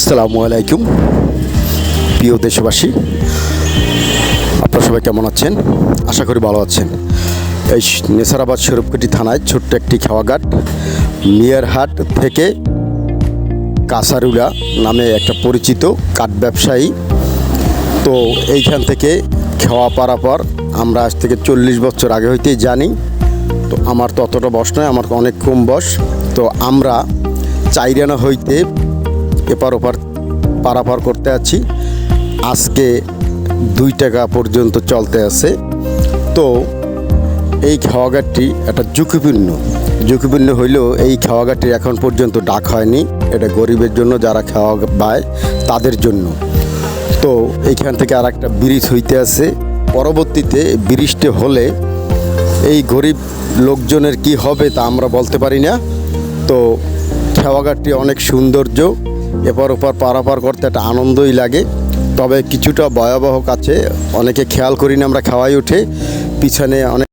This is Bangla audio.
আসসালামু আলাইকুম প্রিয় দেশবাসী, আপনারা সবাই কেমন আছেন? আশা করি ভালো আছেন। এই নেসারাবাদ শরীফকুটি থানায় ছোট্ট একটি খাওয়াঘাট মিয়ারহাট থেকে কাসারুলা নামে একটা পরিচিত কাঠ ব্যবসায়ী। তো এইখান থেকে খাওয়া পারাপার আমরা আজ থেকে 40 বছর আগে হইতেই জানি। তো আমার তো অতটা বয়স নয়, আমার অনেক কম বয়স। তো আমরা চাইরানা হইতে এপার ওপার পারাপার করতে আছি। আজকে 2 টাকা পর্যন্ত চলতে আছে। তো এই খাওয়াঘাটটি একটা ঝুঁকিপূর্ণ হইলেও এই খাওয়াঘাটটি এখন পর্যন্ত ডাক হয়নি। এটা গরিবের জন্য, যারা খাওয়া পায় তাদের জন্য। তো এইখান থেকে আর একটা ব্রিজ হইতে আছে। পরবর্তীতে ব্রিজটি হলে এই গরিব লোকজনের কি হবে তা আমরা বলতে পারি না। তো খাওয়াঘাটটি অনেক সৌন্দর্য, এপার ওপার পারাপার করতে একটা আনন্দই লাগে। তবে কিছুটা ভয়াবহ কাছে অনেকে খেয়াল করি না আমরা, খাওয়াই উঠে পিছনে অনেক